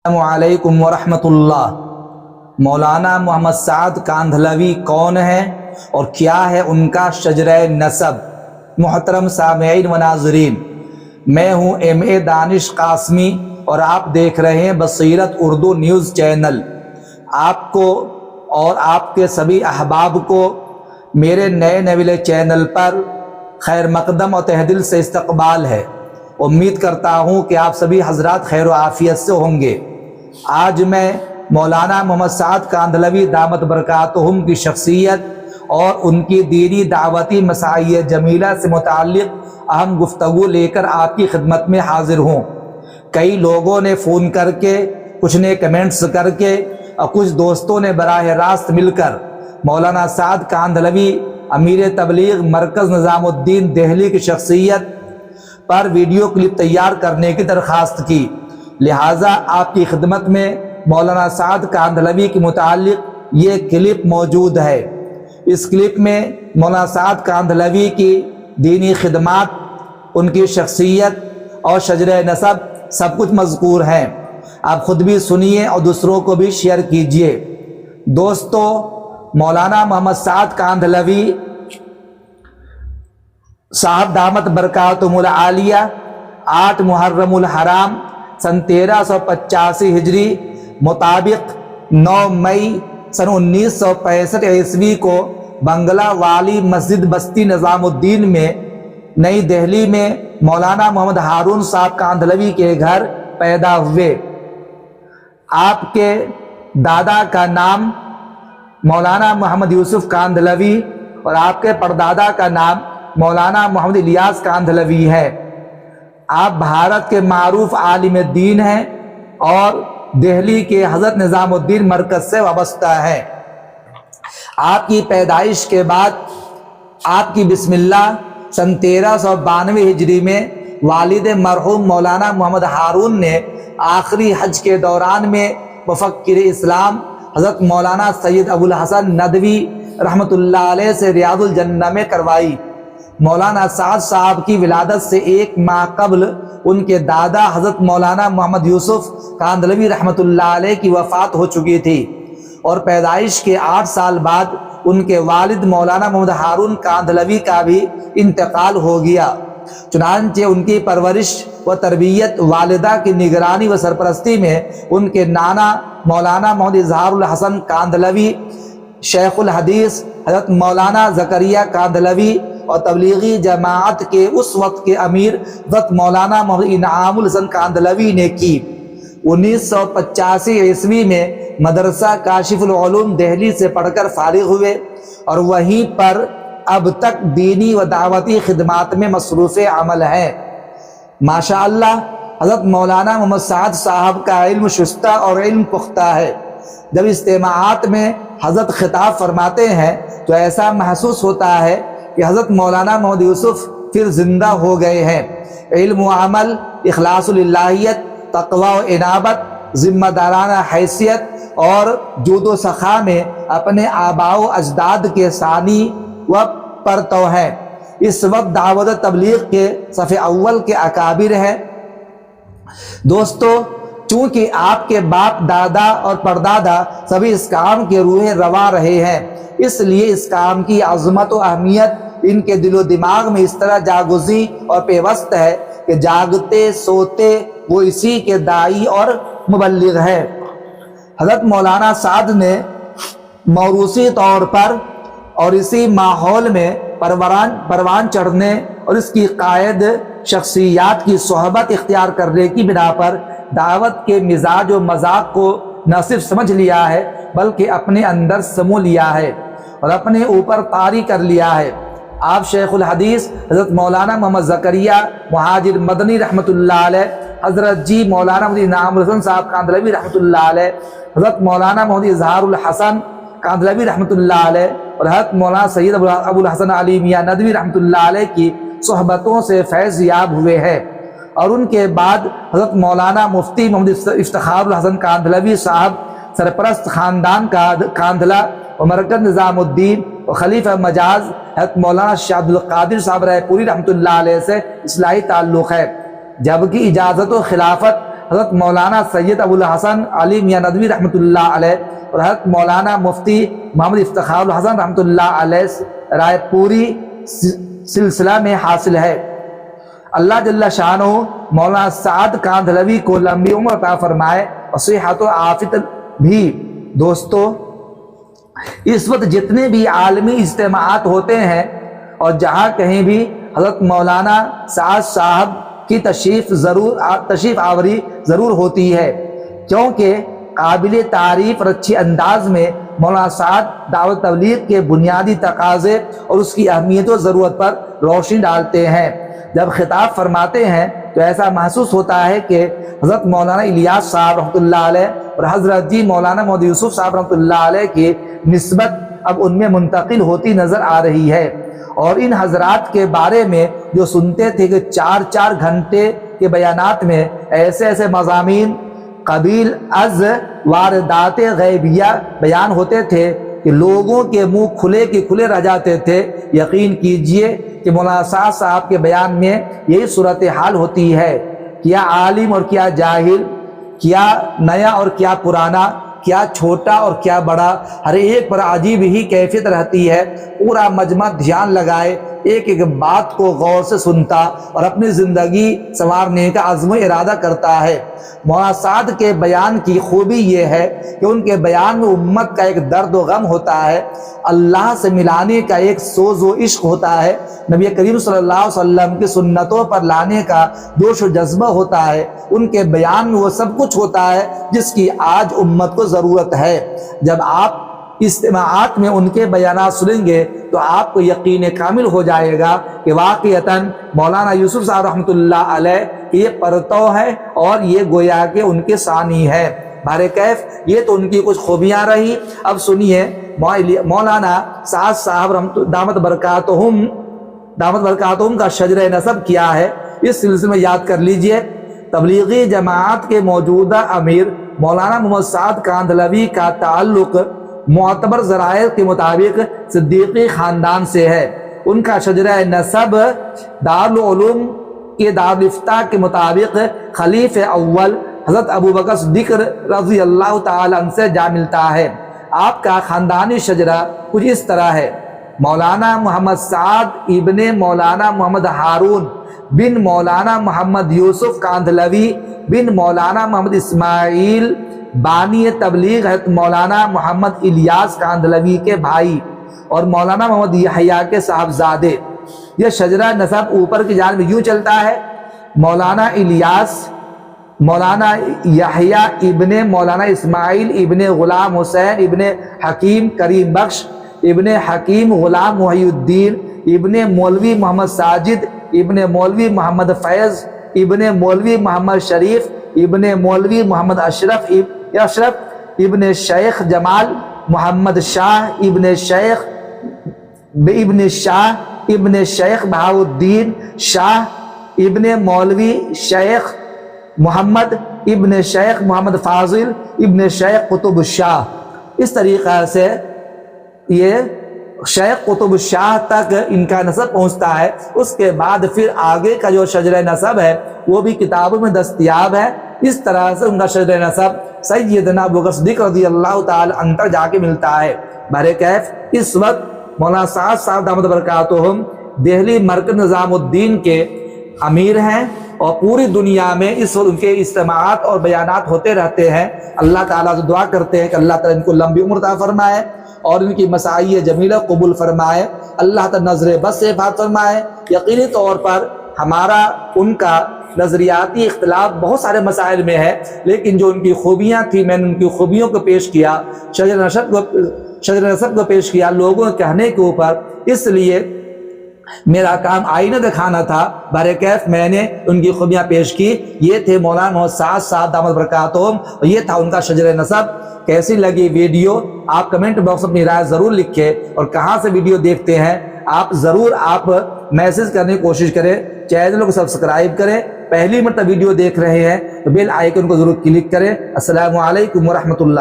السلام علیکم ورحمۃ اللہ۔ مولانا محمد سعد کاندھلوی کون ہیں اور کیا ہے ان کا شجرہ نسب؟ محترم سامعین و ناظرین، میں ہوں ایم.اے. دانش قاسمی اور آپ دیکھ رہے ہیں بصیرت اردو نیوز چینل۔ آپ کو اور آپ کے سبھی احباب کو میرے نئے نویلے چینل پر خیر مقدم اور تہ دل سے استقبال ہے۔ امید کرتا ہوں کہ آپ سبھی حضرات خیر و عافیت سے ہوں گے۔ آج میں مولانا محمد سعد کاندھلوی دامت برکاتہم کی شخصیت اور ان کی دینی دعوتی مساعی جمیلہ سے متعلق اہم گفتگو لے کر آپ کی خدمت میں حاضر ہوں۔ کئی لوگوں نے فون کر کے، کچھ نے کمنٹس کر کے اور کچھ دوستوں نے براہ راست مل کر مولانا سعد کاندھلوی امیر تبلیغ مرکز نظام الدین دہلی کی شخصیت پر ویڈیو کلپ تیار کرنے کی درخواست کی، لہٰذا آپ کی خدمت میں مولانا سعد کاندھلوی کے متعلق یہ کلپ موجود ہے۔ اس کلپ میں مولانا سعد کاندھلوی کی دینی خدمات، ان کی شخصیت اور شجرہ نسب سب کچھ مذکور ہیں۔ آپ خود بھی سنیے اور دوسروں کو بھی شیئر کیجیے۔ دوستو، مولانا محمد سعد کاندھلوی صاحب دامت برکاتہم العالیہ 8 محرم الحرام سن 1385 ہجری مطابق 9 مئی سن 1965 عیسوی کو بنگلہ والی مسجد بستی نظام الدین میں نئی دہلی میں مولانا محمد ہارون صاحب کاندھلوی کے گھر پیدا ہوئے۔ آپ کے دادا کا نام مولانا محمد یوسف کاندھلوی اور آپ کے پردادا کا نام مولانا محمد الیاس کاندھلوی ہے۔ آپ بھارت کے معروف عالم دین ہیں اور دہلی کے حضرت نظام الدین مرکز سے وابستہ ہیں۔ آپ کی پیدائش کے بعد آپ کی بسم اللہ سن 1392 ہجری میں والد مرحوم مولانا محمد ہارون نے آخری حج کے دوران میں مفکر اسلام حضرت مولانا سید ابوالحسن ندوی رحمۃ اللہ علیہ سے ریاض الجنہ میں کروائی۔ مولانا سعد صاحب کی ولادت سے 1 ماہ قبل ان کے دادا حضرت مولانا محمد یوسف کاندھلوی رحمۃ اللہ علیہ کی وفات ہو چکی تھی اور پیدائش کے 8 سال بعد ان کے والد مولانا محمد ہارون کاندھلوی کا بھی انتقال ہو گیا۔ چنانچہ ان کی پرورش و تربیت والدہ کی نگرانی و سرپرستی میں ان کے نانا مولانا محمد اظہار الحسن کاندھلوی، شیخ الحدیث حضرت مولانا زکریا کاندھلوی اور تبلیغی جماعت کے اس وقت کے امیر حضرت مولانا محمد انعام الحسن کاندھلوی نے کی۔ 1985 عیسوی میں مدرسہ کاشف العلوم دہلی سے پڑھ کر فارغ ہوئے اور وہیں پر اب تک دینی و دعوتی خدمات میں مصروف عمل ہیں۔ ماشاءاللہ حضرت مولانا محمد سعد صاحب کا علم شستہ اور علم پختہ ہے۔ جب اجتماعات میں حضرت خطاب فرماتے ہیں تو ایسا محسوس ہوتا ہے کہ حضرت مولانا محمد یوسف پھر زندہ ہو گئے ہیں۔ علم و عمل، اخلاص الالہیت، تقوی و انابت، ذمہ دارانہ حیثیت اور جود و سخا میں اپنے آباء و اجداد کے ثانی و پرتو ہیں۔ اس وقت دعوت تبلیغ کے صف اول کے اکابر ہیں۔ دوستو، چونکہ آپ کے باپ دادا اور پردادا سبھی اس کام کے روح رواں رہے ہیں، اس لیے اس کام کی عظمت و اہمیت ان کے دل و دماغ میں اس طرح جاگزی اور پیوست ہے کہ جاگتے سوتے وہ اسی کے داعی اور مبلغ ہے۔ حضرت مولانا سعد نے موروثی طور پر اور اسی ماحول میں پروان چڑھنے اور اس کی قائد شخصیات کی صحبت اختیار کرنے کی بنا پر دعوت کے مزاج و مذاق کو نہ صرف سمجھ لیا ہے بلکہ اپنے اندر سمو لیا ہے اور اپنے اوپر طاری کر لیا ہے۔ آپ شیخ الحدیث حضرت مولانا محمد زکریا مہاجر مدنی رحمۃ اللہ علیہ، حضرت جی مولانا محمد انعام الحسن صاحب کاندھلوی رحمۃ اللہ علیہ، حضرت مولانا محمد اظہار الحسن کاندھلوی رحمۃ اللہ علیہ اور حضرت مولانا سید ابوالحسن علی میاں ندوی رحمۃ اللہ علیہ کی صحبتوں سے فیض یاب ہوئے ہیں اور ان کے بعد حضرت مولانا مفتی محمد افتخار الحسن کاندھلوی صاحب سرپرست خاندان کا کاندھلا و مرکز نظام الدین و خلیفہ مجاز حضرت مولانا شاہ عبد القادر صاحب رائے پوری رحمۃ اللہ علیہ سے اصلاحی تعلق ہے، جبکہ اجازت و خلافت حضرت مولانا سید ابو الحسن علی میاں ندوی رحمۃ اللہ علیہ اور حضرت مولانا مفتی محمد افتخار الحسن رحمۃ اللہ علیہ رائے پوری سلسلہ میں حاصل ہے۔ اللہ جل شانہ مولانا سعد کاندھلوی کو لمبی عمر عطا فرمائے اور صحت و عافیت بھی۔ دوستو، اس وقت جتنے بھی عالمی اجتماعات ہوتے ہیں اور جہاں کہیں بھی حضرت مولانا سعد صاحب کی تشریف آوری ضرور ہوتی ہے، کیونکہ قابل تعریف اور اچھی انداز میں مولانا سعد دعوت تبلیغ کے بنیادی تقاضے اور اس کی اہمیت و ضرورت پر روشنی ڈالتے ہیں۔ جب خطاب فرماتے ہیں تو ایسا محسوس ہوتا ہے کہ حضرت مولانا الیاس صاحب رحمۃ اللہ علیہ اور حضرت جی مولانا محمد یوسف صاحب رحمۃ اللہ علیہ کی نسبت اب ان میں منتقل ہوتی نظر آ رہی ہے، اور ان حضرات کے بارے میں جو سنتے تھے کہ 4 گھنٹے کے بیانات میں ایسے ایسے مضامین قبیل از واردات غیبیہ بیان ہوتے تھے کہ لوگوں کے منہ کھلے کے کھلے رہ جاتے تھے۔ یقین کیجئے کہ مولانا سعد صاحب کے بیان میں یہی صورتحال ہوتی ہے، کیا عالم اور کیا جاہل، کیا نیا اور کیا پرانا، کیا چھوٹا اور کیا بڑا، ہر ایک پر عجیب ہی کیفیت رہتی ہے۔ پورا مجمع دھیان لگائے ایک ایک بات کو غور سے سنتا اور اپنی زندگی سنوارنے کا عزم و ارادہ کرتا ہے۔ مولانا سعد کے بیان کی خوبی یہ ہے کہ ان کے بیان میں امت کا ایک درد و غم ہوتا ہے، اللہ سے ملانے کا ایک سوز و عشق ہوتا ہے، نبی کریم صلی اللہ علیہ وسلم کی سنتوں پر لانے کا جوش و جذبہ ہوتا ہے۔ ان کے بیان میں وہ سب کچھ ہوتا ہے جس کی آج امت کو ضرورت ہے۔ جب آپ اجتماعات میں ان کے بیانات سنیں گے تو آپ کو یقین کامل ہو جائے گا کہ واقعتاً مولانا یوسف صاحب رحمۃ اللہ علیہ یہ پرتو ہے اور یہ گویا کہ ان کے ثانی ہے۔ بہر کیف یہ تو ان کی کچھ خوبیاں رہی۔ اب سنیے مولانا سعد صاحب دامت برکاتہم کا شجرہ نسب کیا ہے، اس سلسلے میں یاد کر لیجئے۔ تبلیغی جماعت کے موجودہ امیر مولانا محمد سعد کاندھلوی کا تعلق معتبر ذرائع کے مطابق صدیقی خاندان سے ہے۔ ان کا شجرہ نسب دارالعلوم کے دارالافتاء کے مطابق خلیفہ اول حضرت ابو بکر صدیق رضی اللہ تعالی عنہ سے جا ملتا ہے۔ آپ کا خاندانی شجرہ کچھ اس طرح ہے: مولانا محمد سعد ابن مولانا محمد ہارون بن مولانا محمد یوسف کاندھلوی بن مولانا محمد اسماعیل بانی تبلیغ حضرت مولانا محمد الیاس کاندھلوی کے بھائی اور مولانا محمد یحییٰ کے صاحبزادے۔ یہ شجرہ نسب اوپر کی جانب یوں چلتا ہے: مولانا الیاس، مولانا یحییٰ ابن مولانا اسماعیل ابن غلام حسین ابن حکیم کریم بخش ابن حکیم غلام محی الدین ابن مولوی محمد ساجد ابن مولوی محمد فیض ابن مولوی محمد شریف ابن مولوی محمد اشرف ابن شیخ جمال محمد شاہ ابن شیخ بہاؤالدین شاہ ابن مولوی شیخ محمد ابن شیخ محمد فاضل ابن شیخ قطب الشاہ۔ اس طریقہ سے یہ شیخ قطب الشاہ تک ان کا نسب پہنچتا ہے۔ اس کے بعد پھر آگے کا جو شجرہ نسب ہے وہ بھی کتابوں میں دستیاب ہے۔ اس طرح سے ان کا شجرہ نسب سیدنا ابو بکر صدیق رضی اللہ تعالی عنہ تک جا کے ملتا ہے۔ بہرکیف اس وقت مولانا سعد صاحب دامت برکاتہم دہلی مرکز نظام الدین کے امیر ہیں اور پوری دنیا میں اس وقت ان کے اجتماعات اور بیانات ہوتے رہتے ہیں۔ اللہ تعالیٰ سے دعا کرتے ہیں کہ اللہ تعالیٰ ان کو لمبی عمر عطا فرمائے اور ان کی مساعی جمیلہ قبول فرمائے، اللہ تعالیٰ نظر بس سے حفاظت فرمائے۔ یقینی طور پر ہمارا ان کا نظریاتی اختلاف بہت سارے مسائل میں ہے، لیکن جو ان کی خوبیاں تھیں میں نے ان کی خوبیوں کو پیش کیا، شجر نسب کو پیش کیا لوگوں کے کہنے کے اوپر۔ اس لیے میرا کام آئینہ دکھانا تھا، بہرکیف میں نے ان کی خوبیاں پیش کی۔ یہ تھے مولانا محمد سعد صاحب دامت برکاتہم اور یہ تھا ان کا شجر نسب۔ کیسی لگی ویڈیو آپ کمنٹ باکس میں اپنی رائے ضرور لکھیں، اور کہاں سے ویڈیو دیکھتے ہیں آپ ضرور میسج کرنے کی کوشش کریں۔ چینل کو سبسکرائب کریں، پہلی مرتبہ ویڈیو دیکھ رہے ہیں تو بیل آئیکن کو ضرور کلک کریں۔ السلام علیکم ورحمۃ اللہ۔